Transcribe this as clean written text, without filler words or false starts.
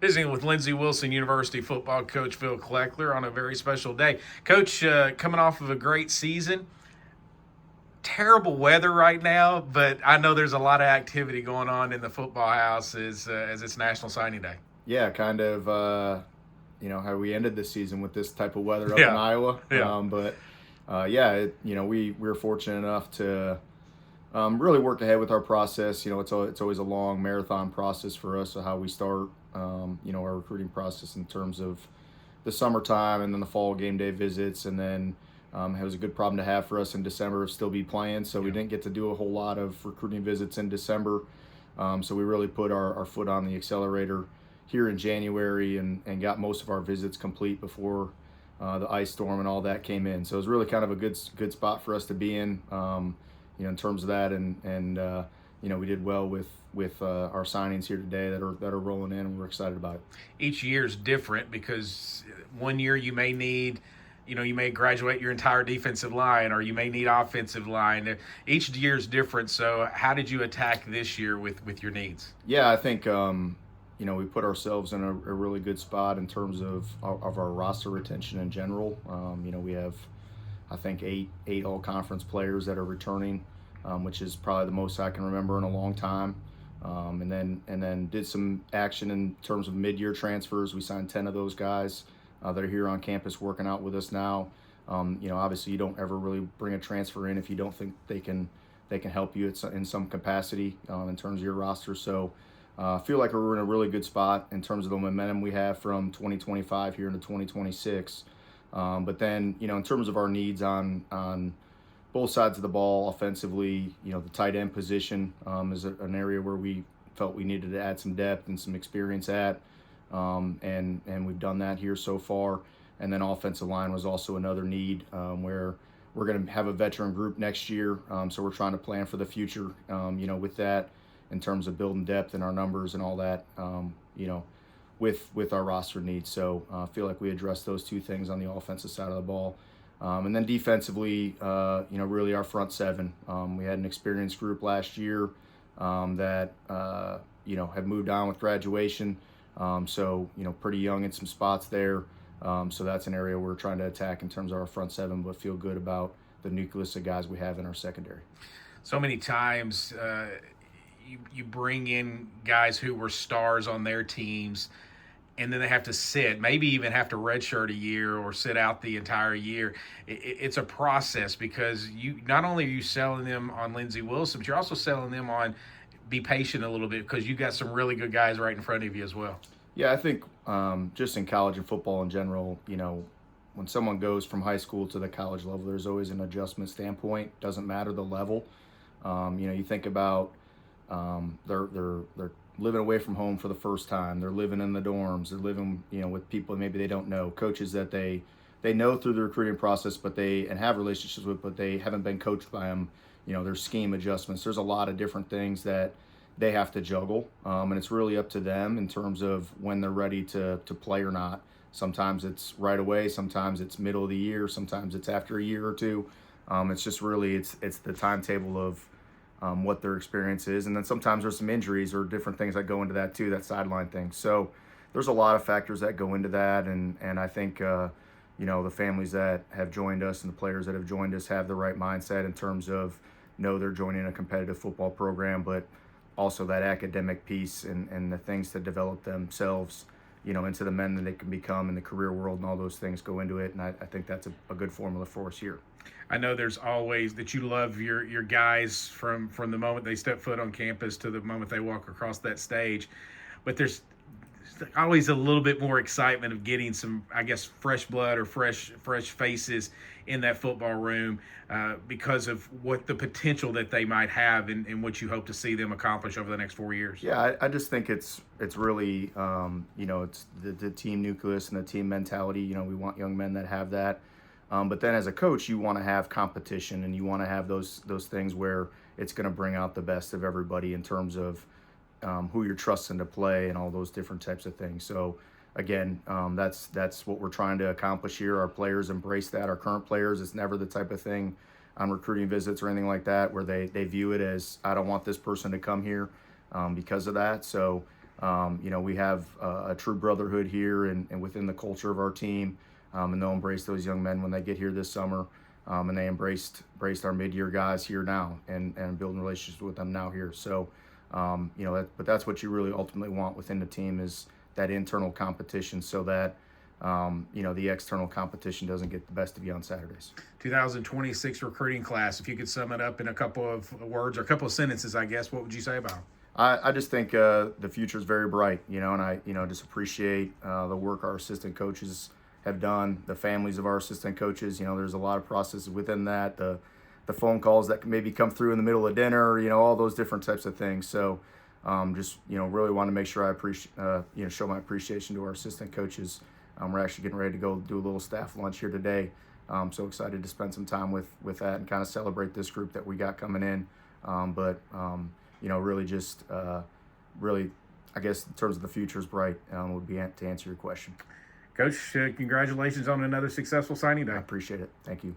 Visiting with Lindsey Wilson University football coach Phil Kleckler on a very special day. Coach, coming off of a great season. Terrible weather right now, but I know there's a lot of activity going on in the football house as it's National Signing Day. Yeah, kind of, how we ended this season with this type of weather up in Yeah, Iowa. yeah, We were fortunate enough to really work ahead with our process. It's always a long marathon process for us of how we start, our recruiting process in terms of the summertime and then the fall game day visits. And then it was a good problem to have for us in December of still be playing. So we yeah. didn't get to do a whole lot of recruiting visits in December. So we really put our foot on the accelerator here in January and got most of our visits complete before the ice storm and all that came in. So it was really kind of a good spot for us to be in. In terms of that, we did well with our signings here today that are rolling in, and we're excited about it. Each year is different because one year you may need, you may graduate your entire defensive line, or you may need offensive line. Each year is different. So, how did you attack this year with your needs? Yeah, I think we put ourselves in a really good spot in terms of our roster retention in general. We have, I think, eight all conference players that are returning, which is probably the most I can remember in a long time. And then did some action in terms of mid-year transfers. We signed 10 of those guys that are here on campus working out with us now. Obviously you don't ever really bring a transfer in if you don't think they can help you in some capacity in terms of your roster. So I feel like we're in a really good spot in terms of the momentum we have from 2025 here into 2026. But then, in terms of our needs on both sides of the ball offensively, the tight end position is an area where we felt we needed to add some depth and some experience at, and we've done that here so far. And then offensive line was also another need where we're going to have a veteran group next year, so we're trying to plan for the future, with that in terms of building depth in our numbers and all that, with our roster needs. So I feel like we addressed those two things on the offensive side of the ball. And then defensively, really our front seven. We had an experienced group last year that, had moved on with graduation. Pretty young in some spots there. So that's an area we're trying to attack in terms of our front seven, but feel good about the nucleus of guys we have in our secondary. So many times, you bring in guys who were stars on their teams, and then they have to sit, maybe even have to redshirt a year or sit out the entire year. It's a process because you not only are you selling them on Lindsey Wilson, but you're also selling them on be patient a little bit because you got some really good guys right in front of you as well. Yeah, I think just in college and football in general, when someone goes from high school to the college level, there's always an adjustment standpoint. Doesn't matter the level. You think about they're living away from home for the first time. They're living in the dorms. They're living, with people maybe they don't know, coaches that they know through the recruiting process, but and have relationships with, but they haven't been coached by them. There's scheme adjustments. There's a lot of different things that they have to juggle, and it's really up to them in terms of when they're ready to play or not. Sometimes it's right away. Sometimes it's middle of the year. Sometimes it's after a year or two. It's just really it's the timetable of what their experience is. And then sometimes there's some injuries or different things that go into that too, that sideline thing. So there's a lot of factors that go into that. And I think, the families that have joined us and the players that have joined us have the right mindset in terms of they're joining a competitive football program, but also that academic piece and the things to develop themselves, into the men that they can become in the career world, and all those things go into it. And I think that's a good formula for us here. I know there's always that you love your guys from the moment they step foot on campus to the moment they walk across that stage, but there's always a little bit more excitement of getting some, I guess, fresh blood or fresh faces in that football room because of what the potential that they might have and what you hope to see them accomplish over the next 4 years. Yeah, I just think it's really, it's the team nucleus and the team mentality. We want young men that have that. But then as a coach, you want to have competition and you want to have those things where it's going to bring out the best of everybody in terms of who you're trusting to play and all those different types of things. So again, that's what we're trying to accomplish here. Our players embrace that. Our current players, it's never the type of thing on recruiting visits or anything like that where they view it as, I don't want this person to come here because of that. So We have a true brotherhood here and within the culture of our team, and they'll embrace those young men when they get here this summer. And they embraced our mid-year guys here now, and building relationships with them now here. So, but that's what you really ultimately want within the team, is that internal competition, so that the external competition doesn't get the best of you on Saturdays. 2026 recruiting class, if you could sum it up in a couple of words or a couple of sentences, I guess, what would you say about it? I just think the future is very bright, and I just appreciate the work our assistant coaches have done, the families of our assistant coaches. There's a lot of processes within that, the phone calls that can maybe come through in the middle of dinner, all those different types of things. So just really want to make sure I appreciate show my appreciation to our assistant coaches. We're actually getting ready to go do a little staff lunch here today. So excited to spend some time with that and kind of celebrate this group that we got coming in. Really just really, I guess, in terms of the future is bright, would be to answer your question. Coach, congratulations on another successful signing day. I appreciate it. Thank you.